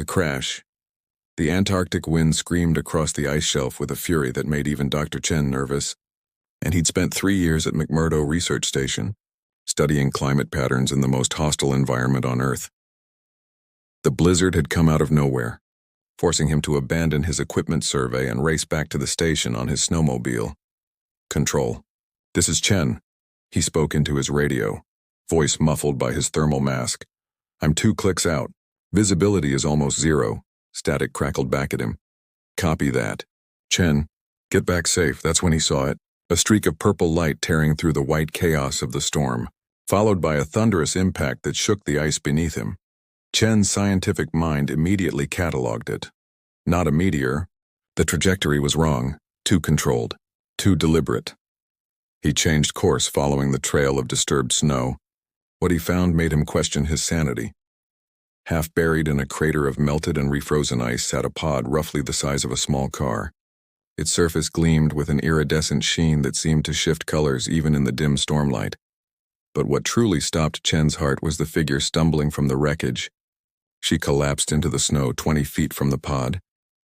The crash. The Antarctic wind screamed across the ice shelf with a fury that made even Dr. Chen nervous, and he'd spent 3 years at McMurdo Research Station, studying climate patterns in the most hostile environment on Earth. The blizzard had come out of nowhere, forcing him to abandon his equipment survey and race back to the station on his snowmobile. Control. This is Chen. He spoke into his radio, voice muffled by his thermal mask. I'm 2 clicks out. Visibility is almost 0. Static crackled back at him. Copy that. Chen, get back safe. That's when he saw it. A streak of purple light tearing through the white chaos of the storm, followed by a thunderous impact that shook the ice beneath him. Chen's scientific mind immediately cataloged it. Not a meteor. The trajectory was wrong, too controlled, too deliberate. He changed course following the trail of disturbed snow. What he found made him question his sanity. Half buried in a crater of melted and refrozen ice sat a pod roughly the size of a small car. Its surface gleamed with an iridescent sheen that seemed to shift colors even in the dim stormlight. But what truly stopped Chen's heart was the figure stumbling from the wreckage. She collapsed into the snow 20 feet from the pod.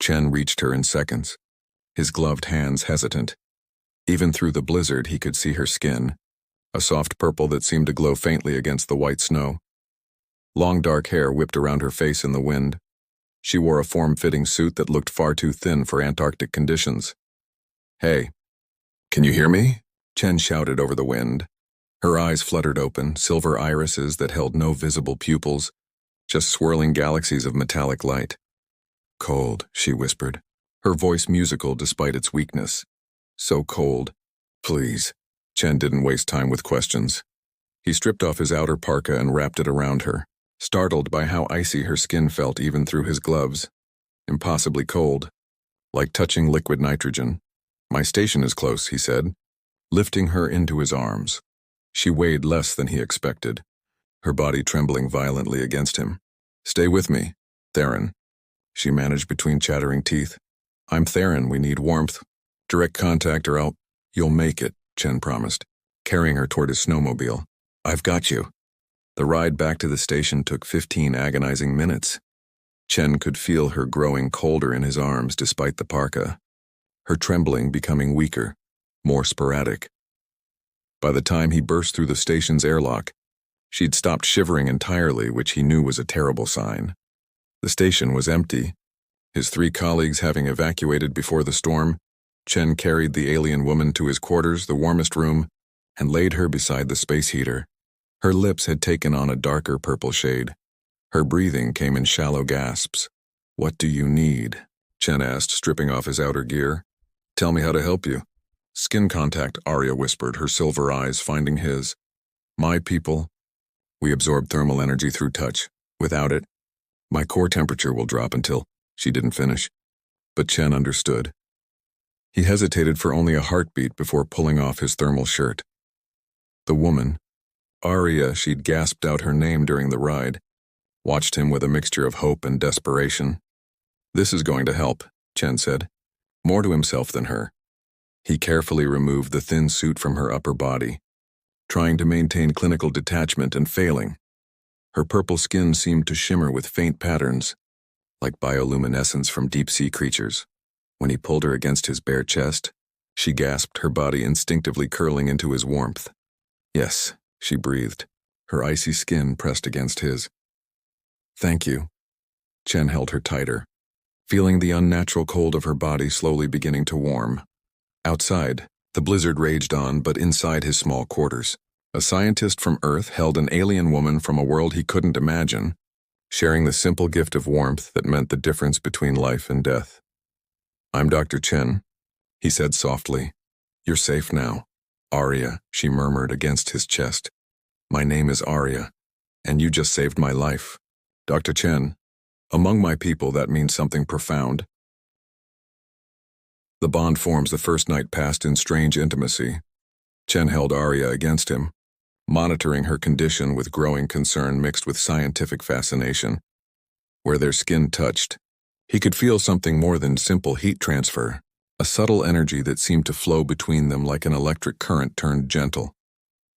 Chen reached her in seconds, his gloved hands hesitant. Even through the blizzard, he could see her skin, a soft purple that seemed to glow faintly against the white snow. Long dark hair whipped around her face in the wind. She wore a form-fitting suit that looked far too thin for Antarctic conditions. Hey, can you hear me? Chen shouted over the wind. Her eyes fluttered open, silver irises that held no visible pupils, just swirling galaxies of metallic light. Cold, she whispered, her voice musical despite its weakness. So cold. Please. Chen didn't waste time with questions. He stripped off his outer parka and wrapped it around her, startled by how icy her skin felt even through his gloves. Impossibly cold, like touching liquid nitrogen. My station is close, he said, lifting her into his arms. She weighed less than he expected, her body trembling violently against him. Stay with me, Theron. She managed between chattering teeth. I'm Theron, we need warmth. Direct contact or You'll make it, Chen promised, carrying her toward his snowmobile. I've got you. The ride back to the station took 15 agonizing minutes. Chen could feel her growing colder in his arms despite the parka, her trembling becoming weaker, more sporadic. By the time he burst through the station's airlock, she'd stopped shivering entirely, which he knew was a terrible sign. The station was empty. His 3 colleagues having evacuated before the storm, Chen carried the alien woman to his quarters, the warmest room, and laid her beside the space heater. Her lips had taken on a darker purple shade. Her breathing came in shallow gasps. What do you need? Chen asked, stripping off his outer gear. Tell me how to help you. Skin contact, Arya whispered, her silver eyes finding his. My people. We absorb thermal energy through touch. Without it, my core temperature will drop until. She didn't finish. But Chen understood. He hesitated for only a heartbeat before pulling off his thermal shirt. The woman, Arya, she'd gasped out her name during the ride, watched him with a mixture of hope and desperation. This is going to help, Chen said, more to himself than her. He carefully removed the thin suit from her upper body, trying to maintain clinical detachment and failing. Her purple skin seemed to shimmer with faint patterns, like bioluminescence from deep-sea creatures. When he pulled her against his bare chest, she gasped, her body instinctively curling into his warmth. Yes, she breathed, her icy skin pressed against his. Thank you. Chen held her tighter, feeling the unnatural cold of her body slowly beginning to warm. Outside, the blizzard raged on, but inside his small quarters, a scientist from Earth held an alien woman from a world he couldn't imagine, sharing the simple gift of warmth that meant the difference between life and death. I'm Dr. Chen, he said softly. You're safe now. Arya, she murmured against his chest. My name is Arya, and you just saved my life. Dr. Chen, among my people that means something profound. The bond forms the first night passed in strange intimacy. Chen held Arya against him, monitoring her condition with growing concern mixed with scientific fascination. Where their skin touched, he could feel something more than simple heat transfer, a subtle energy that seemed to flow between them like an electric current turned gentle.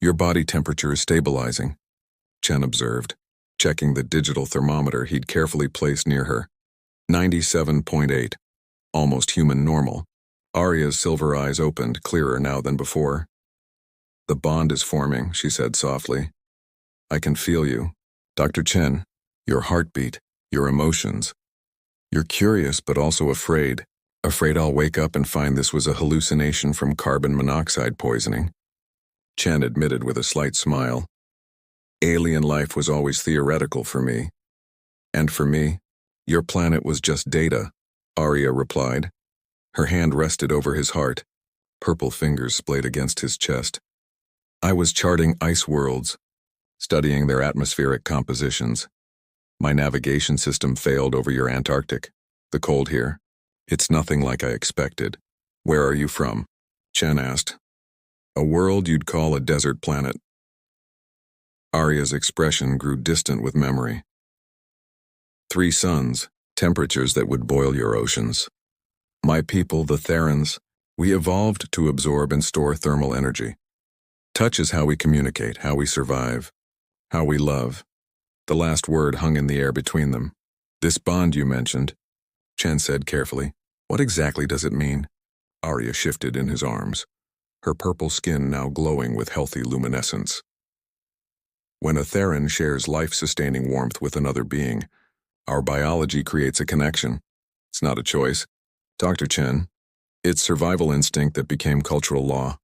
Your body temperature is stabilizing, Chen observed, checking the digital thermometer he'd carefully placed near her. 97.8. Almost human normal. Arya's silver eyes opened, clearer now than before. "The bond is forming," she said softly. "I can feel you. Dr. Chen, your heartbeat, your emotions. You're curious but also afraid. Afraid I'll wake up and find this was a hallucination from carbon monoxide poisoning." Chen admitted with a slight smile. "Alien life was always theoretical for me." "And for me, your planet was just data," Arya replied. Her hand rested over his heart. Purple fingers splayed against his chest. "I was charting ice worlds, studying their atmospheric compositions. My navigation system failed over your Antarctic. The cold here. It's nothing like I expected." "Where are you from?" Chen asked. "A world you'd call a desert planet." Arya's expression grew distant with memory. "3 suns, temperatures that would boil your oceans. My people, the Therans, we evolved to absorb and store thermal energy. Touch is how we communicate, how we survive, how we love." The last word hung in the air between them. "This bond you mentioned," Chen said carefully. "What exactly does it mean?" Arya shifted in his arms, her purple skin now glowing with healthy luminescence. "When a Theran shares life-sustaining warmth with another being, our biology creates a connection. It's not a choice, Dr. Chen. It's survival instinct that became cultural law.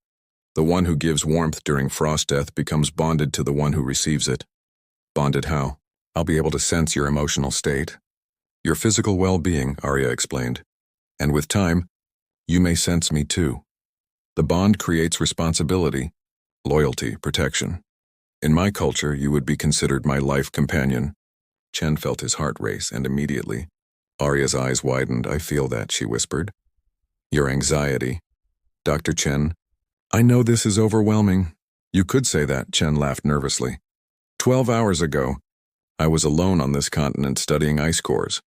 The one who gives warmth during frost death becomes bonded to the one who receives it." "Bonded how?" "I'll be able to sense your emotional state, your physical well-being," Arya explained. "And with time, you may sense me too. The bond creates responsibility, loyalty, protection. In my culture, you would be considered my life companion." Chen felt his heart race, and immediately, Arya's eyes widened. "I feel that," she whispered. "Your anxiety. Dr. Chen, I know this is overwhelming." "You could say that," Chen laughed nervously. 12 hours ago, I was alone on this continent studying ice cores.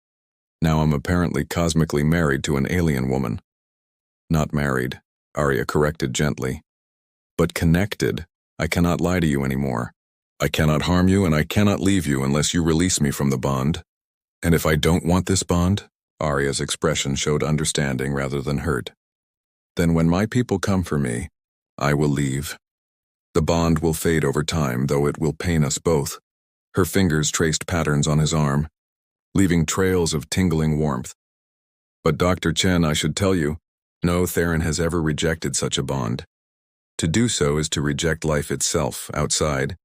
Now I'm apparently cosmically married to an alien woman." "Not married," Arya corrected gently. "But connected. I cannot lie to you anymore. I cannot harm you and I cannot leave you unless you release me from the bond." "And if I don't want this bond?" Arya's expression showed understanding rather than hurt. "Then when my people come for me, I will leave. The bond will fade over time, though it will pain us both." Her fingers traced patterns on his arm, leaving trails of tingling warmth. "But Dr. Chen, I should tell you, no Theran has ever rejected such a bond. To do so is to reject life itself, outside."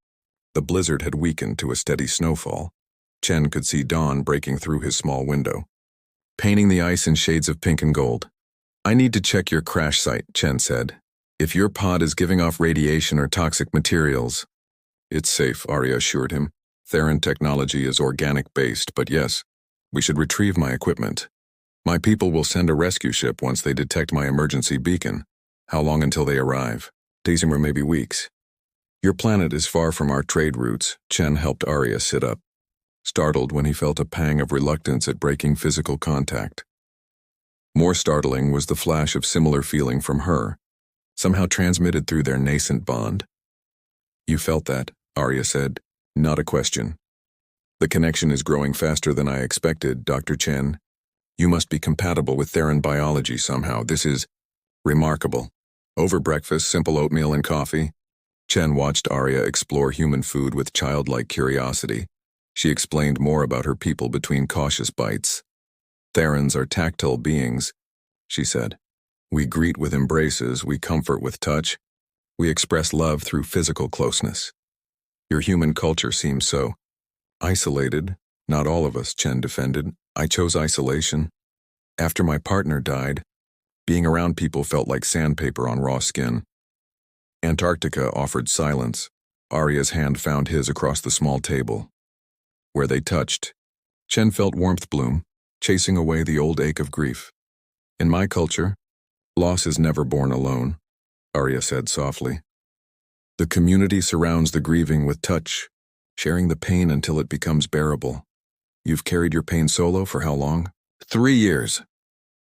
The blizzard had weakened to a steady snowfall. Chen could see dawn breaking through his small window, painting the ice in shades of pink and gold. "I need to check your crash site," Chen said. "If your pod is giving off radiation or toxic materials—" "It's safe," Arya assured him. "Theran technology is organic-based, but yes, we should retrieve my equipment. My people will send a rescue ship once they detect my emergency beacon." "How long until they arrive?" "Days or maybe weeks." "Your planet is far from our trade routes." Chen helped Arya sit up, startled when he felt a pang of reluctance at breaking physical contact. More startling was the flash of similar feeling from her, somehow transmitted through their nascent bond. "You felt that," Arya said. "Not a question. The connection is growing faster than I expected, Dr. Chen. You must be compatible with Theran biology somehow. This is remarkable." Over breakfast, simple oatmeal and coffee, Chen watched Arya explore human food with childlike curiosity. She explained more about her people between cautious bites. "Therans are tactile beings," she said. "We greet with embraces, we comfort with touch, we express love through physical closeness. Your human culture seems so isolated." "Not all of us," Chen defended. "I chose isolation. After my partner died, being around people felt like sandpaper on raw skin." Antarctica offered silence. Arya's hand found his across the small table. Where they touched, Chen felt warmth bloom, chasing away the old ache of grief. "In my culture, loss is never born alone," Arya said softly. "The community surrounds the grieving with touch, sharing the pain until it becomes bearable." "You've carried your pain solo for how long?" 3 years.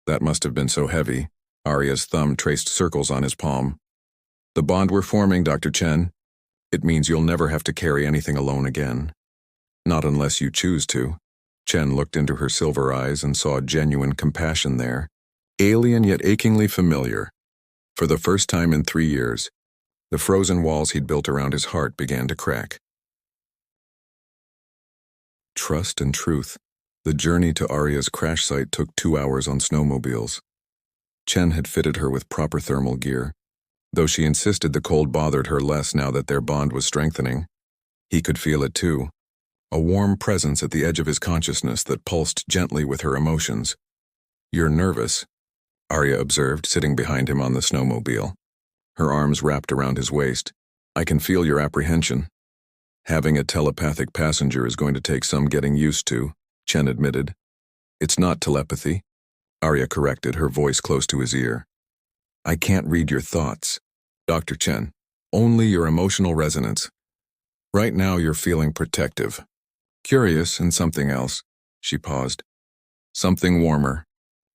"That must have been so heavy." Arya's thumb traced circles on his palm. "The bond we're forming, Dr. Chen, it means you'll never have to carry anything alone again. Not unless you choose to. Chen looked into her silver eyes and saw genuine compassion there, alien yet achingly familiar. For the first time in 3 years, the frozen walls he'd built around his heart began to crack. Trust and truth. The journey to Arya's crash site took 2 hours on snowmobiles. Chen had fitted her with proper thermal gear. Though she insisted the cold bothered her less now that their bond was strengthening, he could feel it too. A warm presence at the edge of his consciousness that pulsed gently with her emotions. "You're nervous," Arya observed, sitting behind him on the snowmobile. Her arms wrapped around his waist. "I can feel your apprehension." "Having a telepathic passenger is going to take some getting used to," Chen admitted. "It's not telepathy," Arya corrected, her voice close to his ear. "I can't read your thoughts, Dr. Chen. Only your emotional resonance. Right now you're feeling protective. Curious and something else." She paused. "Something warmer."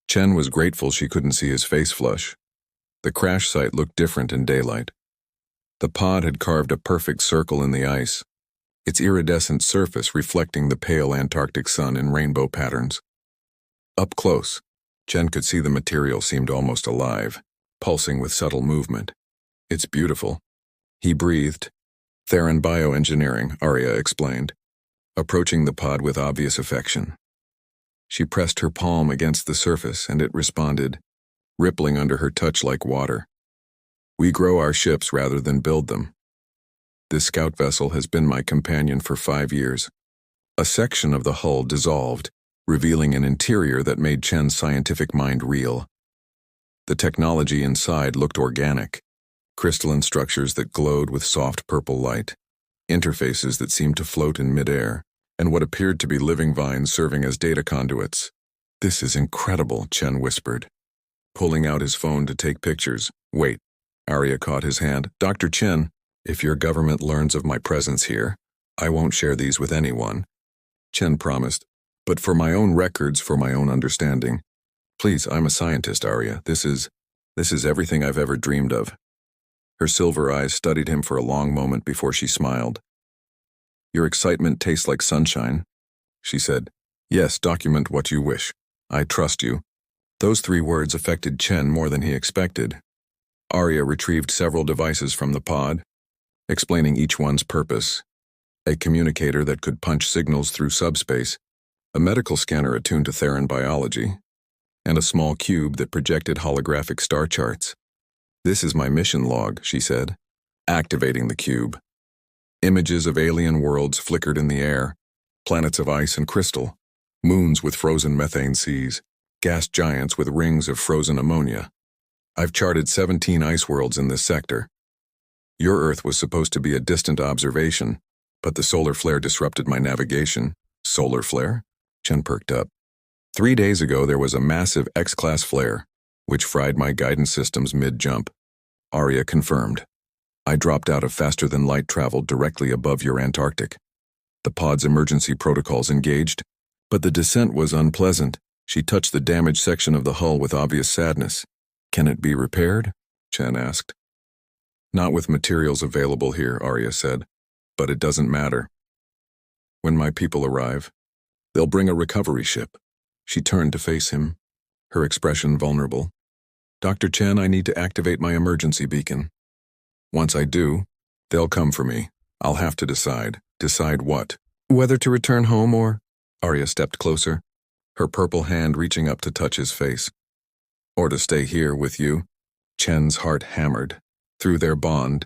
Chen was grateful she couldn't see his face flush. The crash site looked different in daylight. The pod had carved a perfect circle in the ice, its iridescent surface reflecting the pale Antarctic sun in rainbow patterns. Up close, Chen could see the material seemed almost alive, pulsing with subtle movement. "It's beautiful," he breathed. "Theron bioengineering," Arya explained, approaching the pod with obvious affection. She pressed her palm against the surface and it responded, rippling under her touch like water. "We grow our ships rather than build them. This scout vessel has been my companion for 5 years." A section of the hull dissolved, revealing an interior that made Chen's scientific mind reel. The technology inside looked organic, crystalline structures that glowed with soft purple light, interfaces that seemed to float in midair, and what appeared to be living vines serving as data conduits. "This is incredible," Chen whispered, pulling out his phone to take pictures. "Wait." Arya caught his hand. "Dr. Chen, if your government learns of my presence here, I won't share these with anyone," Chen promised. "But for my own records, for my own understanding. Please, I'm a scientist, Arya. This is everything I've ever dreamed of." Her silver eyes studied him for a long moment before she smiled. "Your excitement tastes like sunshine," she said. "Yes, document what you wish. I trust you." Those 3 words affected Chen more than he expected. Arya retrieved several devices from the pod, explaining each one's purpose. A communicator that could punch signals through subspace, a medical scanner attuned to Theron biology, and a small cube that projected holographic star charts. "This is my mission log," she said, activating the cube. Images of alien worlds flickered in the air, planets of ice and crystal, moons with frozen methane seas, gas giants with rings of frozen ammonia. "I've charted 17 ice worlds in this sector. Your Earth was supposed to be a distant observation, but the solar flare disrupted my navigation." "Solar flare?" Chen perked up. 3 days ago there was a massive X-class flare, which fried my guidance systems mid-jump. Arya confirmed. "I dropped out of faster-than-light travel directly above your Antarctic. The pod's emergency protocols engaged, but the descent was unpleasant." She touched the damaged section of the hull with obvious sadness. "Can it be repaired?" Chen asked. "Not with materials available here," Arya said, "but it doesn't matter. When my people arrive, they'll bring a recovery ship." She turned to face him, her expression vulnerable. "Dr. Chen, I need to activate my emergency beacon. Once I do, they'll come for me. I'll have to decide." "Decide what? Whether to return home or—" Arya stepped closer, her purple hand reaching up to touch his face. "Or to stay here with you." Chen's heart hammered. Through their bond,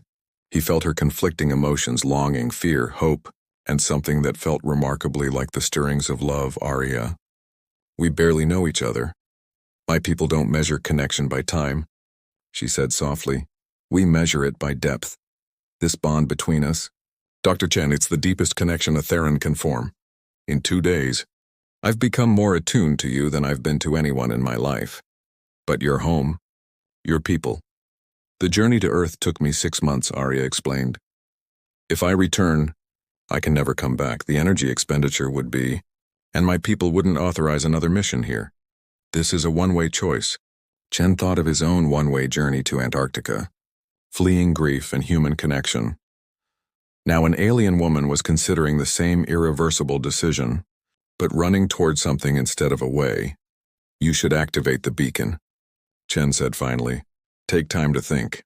he felt her conflicting emotions: longing, fear, hope, and something that felt remarkably like the stirrings of love. "Arya, we barely know each other. My people don't measure connection by time," she said softly. "We measure it by depth. This bond between us, Dr. Chen, it's the deepest connection a Theron can form. In 2 days, I've become more attuned to you than I've been to anyone in my life. But your home, your people. The journey to Earth took me 6 months," Arya explained. "If I return, I can never come back. The energy expenditure would be, and my people wouldn't authorize another mission here. This is a one-way choice." Chen thought of his own one-way journey to Antarctica, fleeing grief and human connection. Now an alien woman was considering the same irreversible decision, but running toward something instead of away. You should activate the beacon, Chen said finally. Take time to think.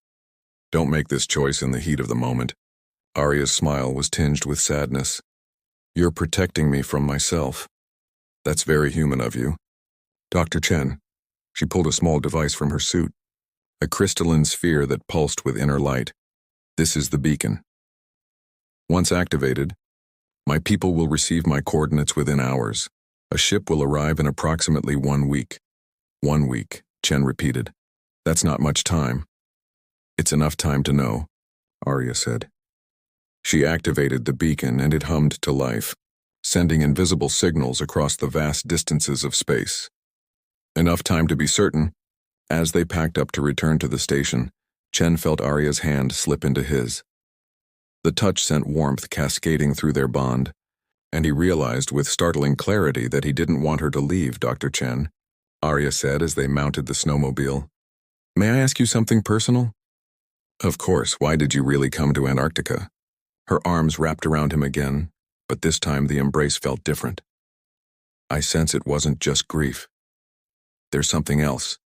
Don't make this choice in the heat of the moment. Arya's smile was tinged with sadness. You're protecting me from myself. That's very human of you. Dr. Chen. She pulled a small device from her suit, a crystalline sphere that pulsed with inner light. This is the beacon. Once activated, my people will receive my coordinates within hours. A ship will arrive in approximately 1 week. 1 week, Chen repeated. That's not much time. It's enough time to know, Arya said. She activated the beacon and it hummed to life, sending invisible signals across the vast distances of space. Enough time to be certain. As they packed up to return to the station, Chen felt Arya's hand slip into his. The touch sent warmth cascading through their bond, and he realized with startling clarity that he didn't want her to leave, Dr. Chen, Arya said as they mounted the snowmobile. May I ask you something personal? Of course, why did you really come to Antarctica? Her arms wrapped around him again, but this time the embrace felt different. I sense it wasn't just grief. There's something else.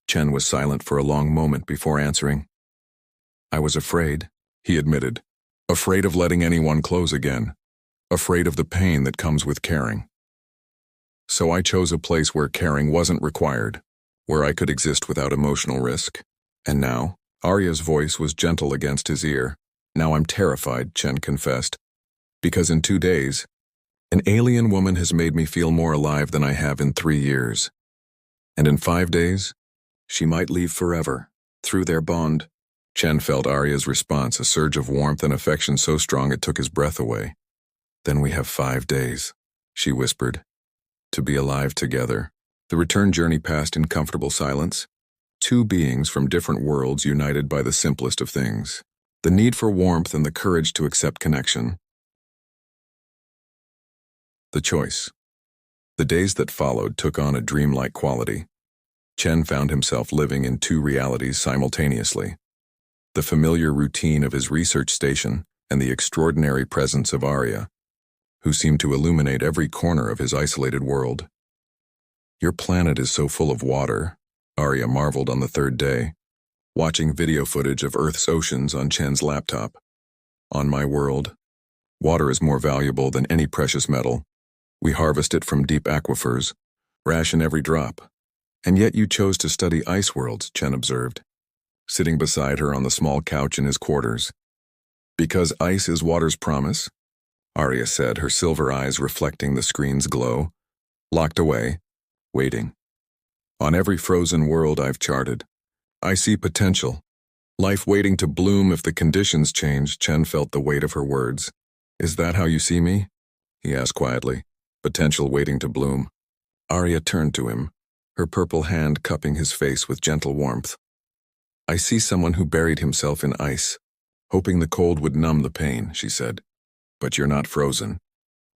Chen was silent for a long moment before answering. I was afraid, he admitted. Afraid of letting anyone close again. Afraid of the pain that comes with caring. So I chose a place where caring wasn't required, where I could exist without emotional risk. And now, Arya's voice was gentle against his ear. Now I'm terrified, Chen confessed. Because in 2 days, an alien woman has made me feel more alive than I have in 3 years. And in 5 days, she might leave forever. Through their bond, Chen felt Arya's response, a surge of warmth and affection so strong it took his breath away. Then we have 5 days, she whispered, to be alive together. The return journey passed in comfortable silence. 2 beings from different worlds united by the simplest of things, the need for warmth and the courage to accept connection. The choice. The days that followed took on a dreamlike quality. Chen found himself living in 2 realities simultaneously. The familiar routine of his research station and the extraordinary presence of Arya, who seemed to illuminate every corner of his isolated world. Your planet is so full of water, Arya marveled on the 3rd day, watching video footage of Earth's oceans on Chen's laptop. On my world, water is more valuable than any precious metal. We harvest it from deep aquifers, ration every drop. And yet you chose to study ice worlds, Chen observed, sitting beside her on the small couch in his quarters. Because ice is water's promise, Arya said, her silver eyes reflecting the screen's glow. Locked away, waiting. On every frozen world I've charted, I see potential. Life waiting to bloom if the conditions change. Chen felt the weight of her words. Is that how you see me? He asked quietly. Potential waiting to bloom. Arya turned to him, her purple hand cupping his face with gentle warmth. I see someone who buried himself in ice, hoping the cold would numb the pain, she said. But you're not frozen.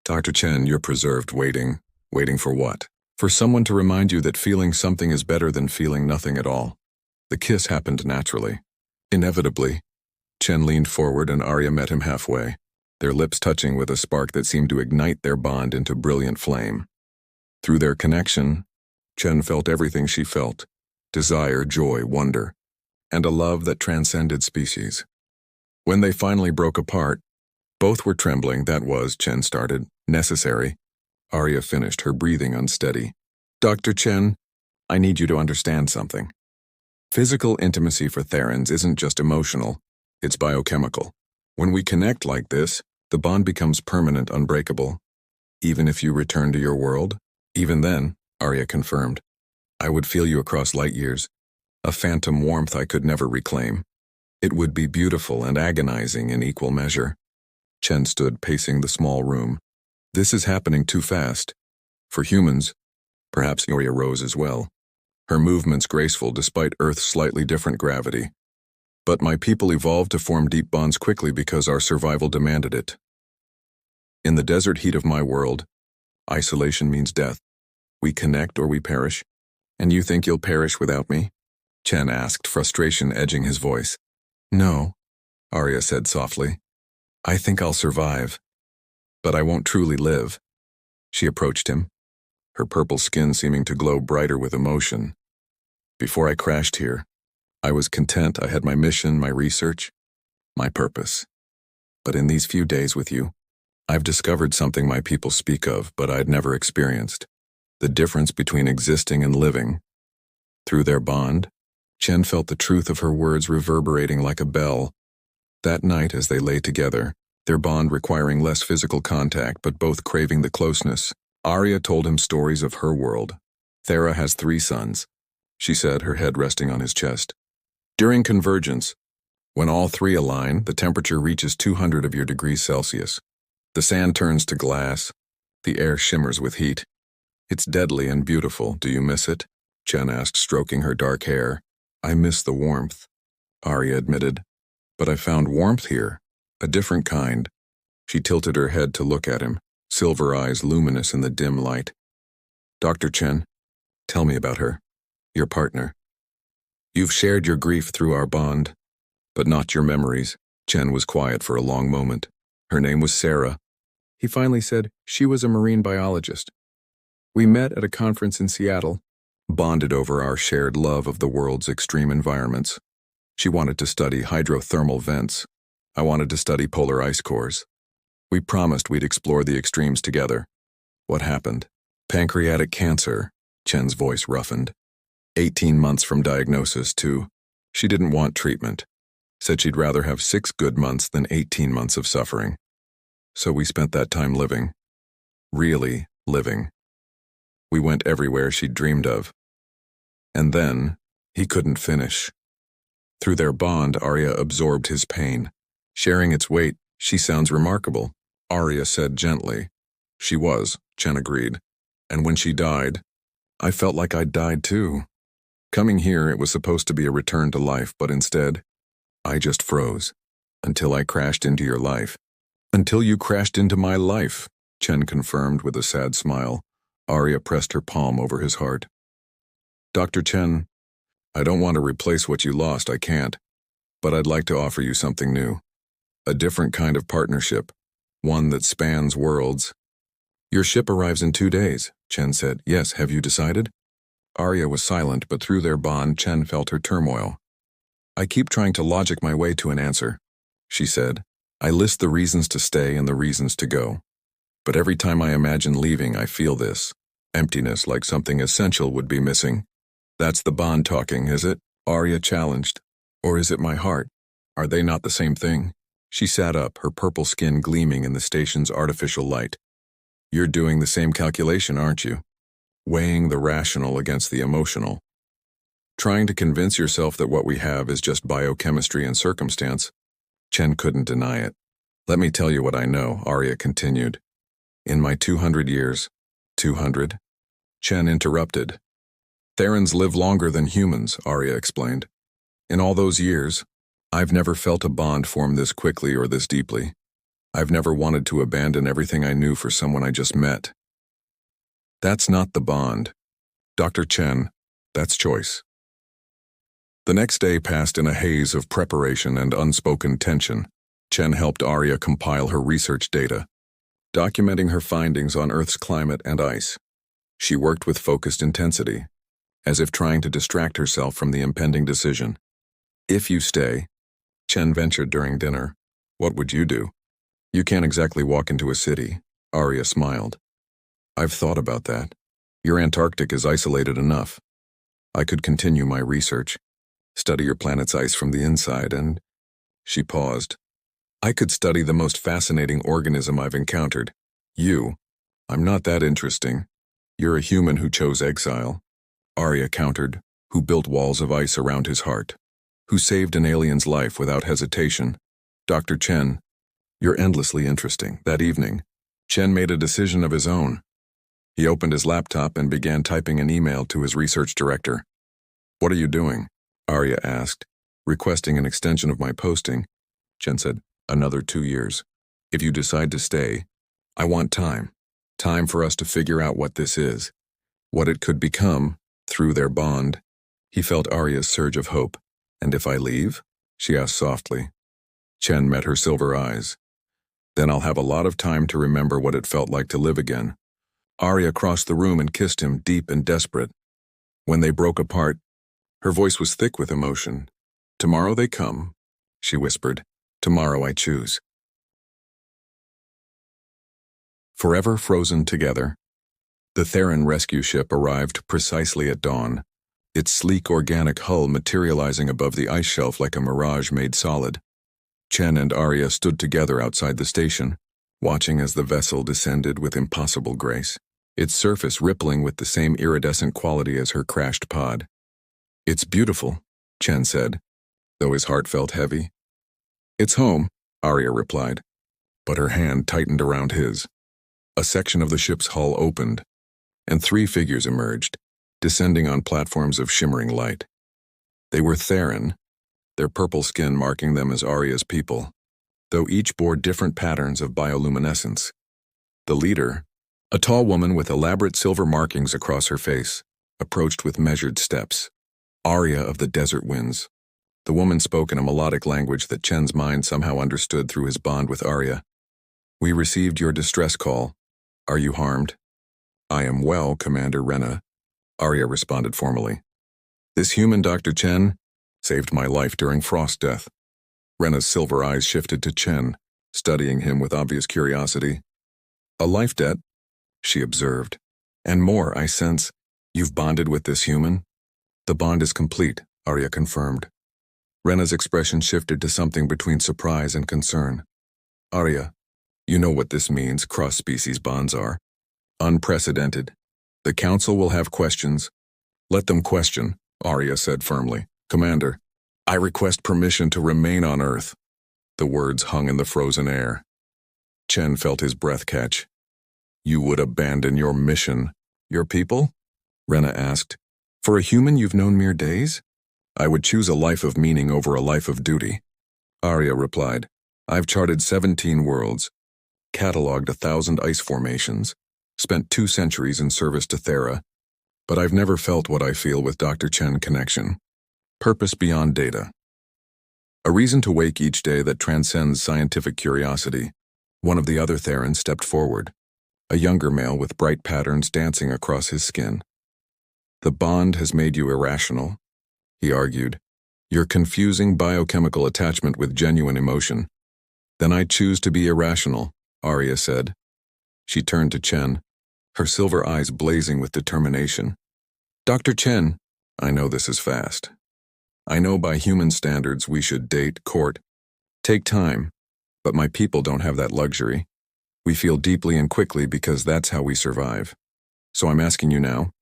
Dr. Chen, you're preserved, waiting. Waiting for what? For someone to remind you that feeling something is better than feeling nothing at all. The kiss happened naturally. Inevitably. Chen leaned forward and Arya met him halfway, their lips touching with a spark that seemed to ignite their bond into brilliant flame. Through their connection, Chen felt everything she felt, desire, joy, wonder, and a love that transcended species. When they finally broke apart, both were trembling. That was, Chen started, necessary. Arya finished, her breathing unsteady. Dr. Chen, I need you to understand something. Physical intimacy for Therans isn't just emotional, it's biochemical. When we connect like this, the bond becomes permanent, unbreakable. Even if you return to your world? Even then, Arya confirmed, I would feel you across light years, a phantom warmth I could never reclaim. It would be beautiful and agonizing in equal measure. Chen stood pacing the small room. This is happening too fast. For humans, perhaps Arya rose as well, her movements graceful despite Earth's slightly different gravity. But my people evolved to form deep bonds quickly because our survival demanded it. In the desert heat of my world, isolation means death. We connect or we perish. And you think you'll perish without me? Chen asked, frustration edging his voice. No, Arya said softly. I think I'll survive, but I won't truly live. She approached him, her purple skin seeming to glow brighter with emotion. Before I crashed here, I was content. I had my mission, my research, my purpose. But in these few days with you, I've discovered something my people speak of, but I'd never experienced. The difference between existing and living. Through their bond, Chen felt the truth of her words reverberating like a bell. That night, as they lay together, their bond requiring less physical contact but both craving the closeness, Arya told him stories of her world. Thera has 3 sons, she said, her head resting on his chest. During convergence, when all 3 align, the temperature reaches 200 of your degrees Celsius. The sand turns to glass. The air shimmers with heat. It's deadly and beautiful. Do you miss it? Chen asked, stroking her dark hair. I miss the warmth, Arya admitted. But I found warmth here, a different kind. She tilted her head to look at him, silver eyes luminous in the dim light. Dr. Chen, tell me about her, your partner. You've shared your grief through our bond, but not your memories. Chen was quiet for a long moment. Her name was Sarah. He finally said she was a marine biologist. We met at a conference in Seattle, bonded over our shared love of the world's extreme environments. She wanted to study hydrothermal vents. I wanted to study polar ice cores. We promised we'd explore the extremes together. What happened? Pancreatic cancer, Chen's voice roughened. 18 months from diagnosis to, she didn't want treatment. Said she'd rather have 6 good months than 18 months of suffering. So we spent that time living. Really living. We went everywhere she'd dreamed of. And then, he couldn't finish. Through their bond, Arya absorbed his pain. Sharing its weight, she sounds remarkable, Arya said gently. She was, Chen agreed. And when she died, I felt like I'd died too. Coming here, it was supposed to be a return to life, but instead, I just froze. Until I crashed into your life. Until you crashed into my life, Chen confirmed with a sad smile. Arya pressed her palm over his heart. Dr. Chen, I don't want to replace what you lost, I can't. But I'd like to offer you something new. A different kind of partnership. One that spans worlds. Your ship arrives in 2 days, Chen said. Yes, have you decided? Arya was silent, but through their bond, Chen felt her turmoil. I keep trying to logic my way to an answer, she said. I list the reasons to stay and the reasons to go. But every time I imagine leaving, I feel this emptiness, like something essential would be missing. That's the bond talking, is it? Arya challenged. Or is it my heart? Are they not the same thing? She sat up, her purple skin gleaming in the station's artificial light. You're doing the same calculation, aren't you? Weighing the rational against the emotional. Trying to convince yourself that what we have is just biochemistry and circumstance. Chen couldn't deny it. Let me tell you what I know, Arya continued. In my 200 years, 200? Chen interrupted. Therans live longer than humans, Arya explained. In all those years, I've never felt a bond form this quickly or this deeply. I've never wanted to abandon everything I knew for someone I just met. That's not the bond. Dr. Chen, that's choice. The next day passed in a haze of preparation and unspoken tension. Chen helped Arya compile her research data, documenting her findings on Earth's climate and ice. She worked with focused intensity, as if trying to distract herself from the impending decision. If you stay, Chen ventured during dinner, what would you do? You can't exactly walk into a city, Arya smiled. I've thought about that. Your Antarctic is isolated enough. I could continue my research, study your planet's ice from the inside, and... She paused. I could study the most fascinating organism I've encountered. You. I'm not that interesting. You're a human who chose exile. Arya countered, who built walls of ice around his heart, who saved an alien's life without hesitation. Dr. Chen, you're endlessly interesting. That evening, Chen made a decision of his own. He opened his laptop and began typing an email to his research director. What are you doing? Arya asked, requesting an extension of my posting. Chen said, another 2 years. If you decide to stay, I want time. Time for us to figure out what this is, what it could become through their bond. He felt Arya's surge of hope. And if I leave? She asked softly. Chen met her silver eyes. Then I'll have a lot of time to remember what it felt like to live again. Arya crossed the room and kissed him, deep and desperate. When they broke apart, her voice was thick with emotion. "Tomorrow they come," she whispered. "Tomorrow I choose." Forever frozen together. The Theron rescue ship arrived precisely at dawn, its sleek organic hull materializing above the ice shelf like a mirage made solid. Chen and Arya stood together outside the station, watching as the vessel descended with impossible grace, its surface rippling with the same iridescent quality as her crashed pod. "It's beautiful," Chen said, though his heart felt heavy. "It's home," Arya replied, but her hand tightened around his. A section of the ship's hull opened, and 3 figures emerged, descending on platforms of shimmering light. They were Theron, their purple skin marking them as Arya's people, though each bore different patterns of bioluminescence. The leader, a tall woman with elaborate silver markings across her face, approached with measured steps. Arya of the Desert Winds. The woman spoke in a melodic language that Chen's mind somehow understood through his bond with Arya. "We received your distress call. Are you harmed?" "I am well, Commander Rena," Arya responded formally. "This human, Dr. Chen, saved my life during frost death." Rena's silver eyes shifted to Chen, studying him with obvious curiosity. "A life debt," she observed. "And more, I sense. You've bonded with this human?" "The bond is complete," Arya confirmed. Rena's expression shifted to something between surprise and concern. "Arya, you know what this means, cross-species bonds are. Unprecedented. The Council will have questions." "Let them question," Arya said firmly. "Commander, I request permission to remain on Earth." The words hung in the frozen air. Chen felt his breath catch. "You would abandon your mission, your people?" Rena asked. "For a human you've known mere days?" "I would choose a life of meaning over a life of duty," Arya replied. "I've charted 17 worlds, catalogued 1,000 ice formations, spent 2 centuries in service to Thera, but I've never felt what I feel with Dr. Chen connection. Purpose beyond data. A reason to wake each day that transcends scientific curiosity." One of the other Therans stepped forward, a younger male with bright patterns dancing across his skin. "The bond has made you irrational," he argued. "You're confusing biochemical attachment with genuine emotion." "Then I choose to be irrational," Arya said. She turned to Chen, her silver eyes blazing with determination. "Dr. Chen, I know this is fast. I know by human standards we should date, court, take time, but my people don't have that luxury. We feel deeply and quickly because that's how we survive. So I'm asking you now,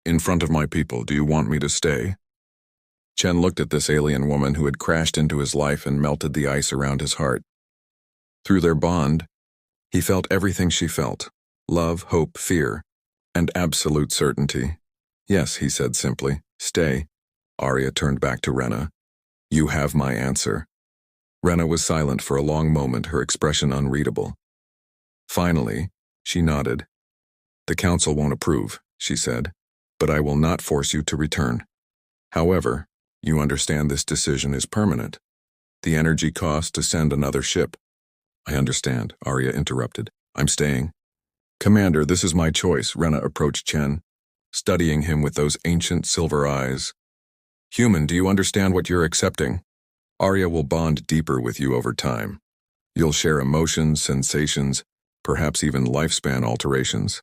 in front of my people, do you want me to stay?" Chen looked at this alien woman who had crashed into his life and melted the ice around his heart. Through their bond, he felt everything she felt: love, hope, fear, and absolute certainty. "Yes," he said simply. "Stay." Arya turned back to Rena. "You have my answer." Rena was silent for a long moment, her expression unreadable. Finally, she nodded. "The Council won't approve," she said, "but I will not force you to return. However, you understand this decision is permanent. The energy cost to send another ship." "I understand," Arya interrupted. "I'm staying." "Commander, this is my choice," Rena approached Chen, studying him with those ancient silver eyes. "Human, do you understand what you're accepting? Arya will bond deeper with you over time. You'll share emotions, sensations, perhaps even lifespan alterations.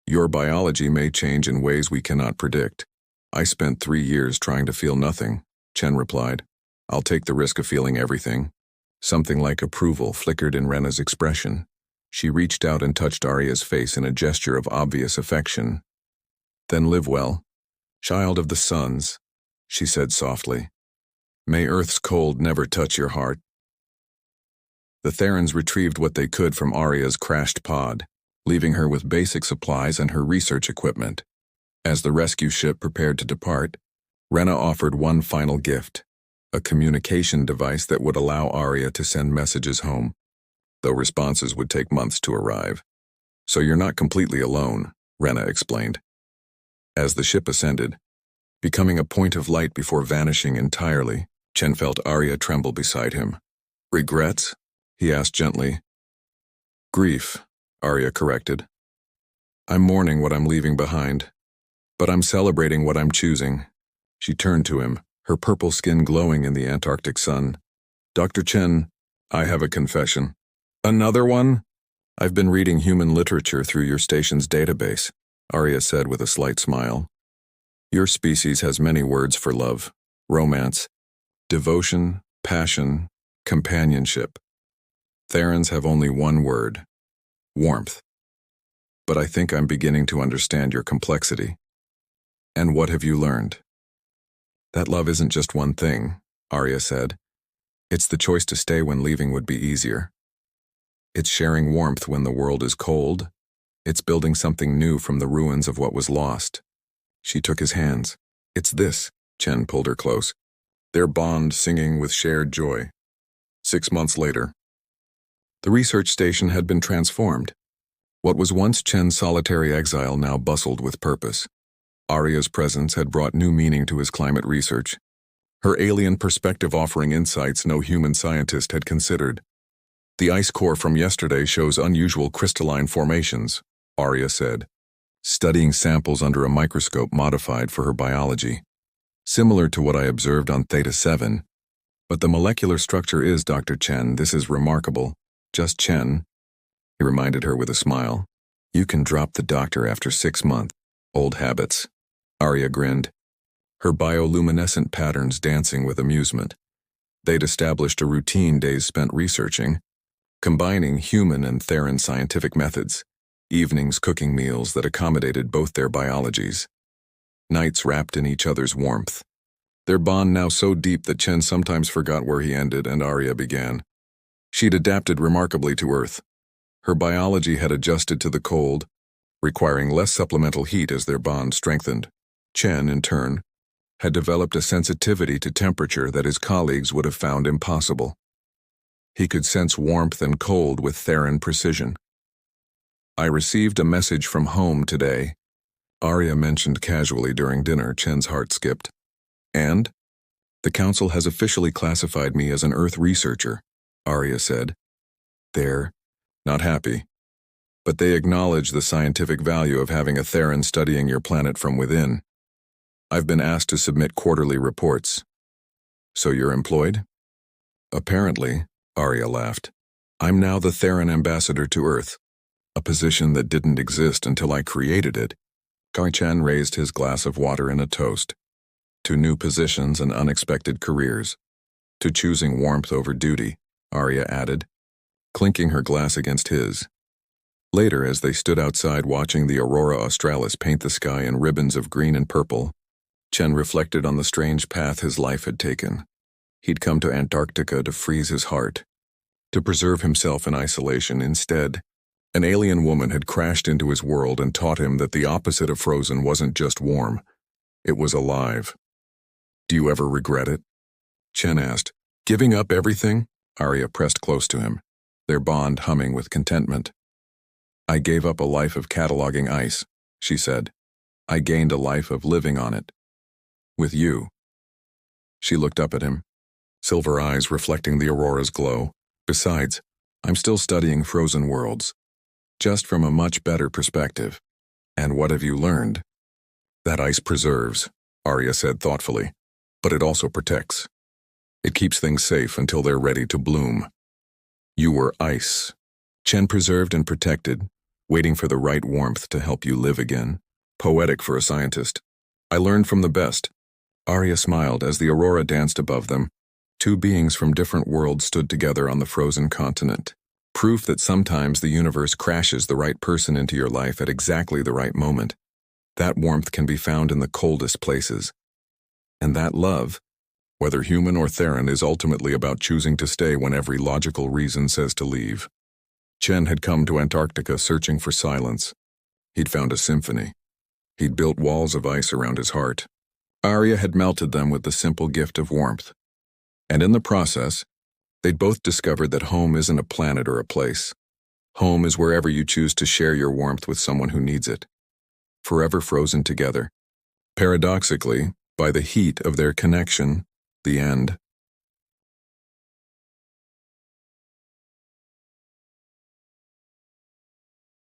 Your biology may change in ways we cannot predict." "I spent 3 years trying to feel nothing," Chen replied. "I'll take the risk of feeling everything." Something like approval flickered in Rena's expression. She reached out and touched Arya's face in a gesture of obvious affection. "Then live well, child of the suns," she said softly. "May Earth's cold never touch your heart." The Therans retrieved what they could from Arya's crashed pod, leaving her with basic supplies and her research equipment. As the rescue ship prepared to depart, Rena offered one final gift: a communication device that would allow Arya to send messages home, though responses would take months to arrive. "So you're not completely alone," Rena explained. As the ship ascended, becoming a point of light before vanishing entirely, Chen felt Arya tremble beside him. "Regrets?" he asked gently. Grief, Arya corrected. I'm mourning what I'm leaving behind, but I'm celebrating what I'm choosing. She turned to him, her purple skin glowing in the Antarctic sun. Dr. Chen, I have a confession. Another one? I've been reading human literature through your station's database, Arya said with a slight smile. Your species has many words for love, romance, devotion, passion, companionship. Therans have only one word, warmth. But I think I'm beginning to understand your complexity. And what have you learned? That love isn't just one thing, Arya said. It's the choice to stay when leaving would be easier. It's sharing warmth when the world is cold. It's building something new from the ruins of what was lost. She took his hands. It's this, Chen pulled her close. Their bond singing with shared joy. 6 months later. The research station had been transformed. What was once Chen's solitary exile now bustled with purpose. Arya's presence had brought new meaning to his climate research, her alien perspective offering insights no human scientist had considered. The ice core from yesterday shows unusual crystalline formations, Arya said, studying samples under a microscope modified for her biology. Similar to what I observed on Theta 7. But the molecular structure is, Dr. Chen, this is remarkable. Just Chen, he reminded her with a smile. You can drop the doctor after 6 months. Old habits. Arya grinned, her bioluminescent patterns dancing with amusement. They'd established a routine days spent researching, combining human and Theran scientific methods, evenings cooking meals that accommodated both their biologies, nights wrapped in each other's warmth. Their bond now so deep that Chen sometimes forgot where he ended and Arya began. She'd adapted remarkably to Earth. Her biology had adjusted to the cold, requiring less supplemental heat as their bond strengthened. Chen, in turn, had developed a sensitivity to temperature that his colleagues would have found impossible. He could sense warmth and cold with Theran precision. I received a message from home today, Arya mentioned casually during dinner. Chen's heart skipped. And? The council has officially classified me as an Earth researcher, Arya said. They're not happy, but they acknowledge the scientific value of having a Theran studying your planet from within. I've been asked to submit quarterly reports. So you're employed? Apparently, Arya laughed. I'm now the Theran ambassador to Earth, a position that didn't exist until I created it. Kai-chan raised his glass of water in a toast. To new positions and unexpected careers. To choosing warmth over duty, Arya added, clinking her glass against his. Later, as they stood outside watching the aurora australis paint the sky in ribbons of green and purple, Chen reflected on the strange path his life had taken. He'd come to Antarctica to freeze his heart, to preserve himself in isolation. Instead, an alien woman had crashed into his world and taught him that the opposite of frozen wasn't just warm, it was alive. Do you ever regret it? Chen asked. Giving up everything? Arya pressed close to him, their bond humming with contentment. I gave up a life of cataloging ice, she said. I gained a life of living on it. With you. She looked up at him, silver eyes reflecting the aurora's glow. Besides, I'm still studying frozen worlds, just from a much better perspective. And what have you learned? That ice preserves, Arya said thoughtfully, but it also protects. It keeps things safe until they're ready to bloom. You were ice. Chen preserved and protected, waiting for the right warmth to help you live again. Poetic for a scientist. I learned from the best. Arya smiled as the aurora danced above them. Two beings from different worlds stood together on the frozen continent. Proof that sometimes the universe crashes the right person into your life at exactly the right moment. That warmth can be found in the coldest places. And that love, whether human or Theran, is ultimately about choosing to stay when every logical reason says to leave. Chen had come to Antarctica searching for silence. He'd found a symphony. He'd built walls of ice around his heart. Arya had melted them with the simple gift of warmth. And in the process, they'd both discovered that home isn't a planet or a place. Home is wherever you choose to share your warmth with someone who needs it. Forever frozen together. Paradoxically, by the heat of their connection, the end,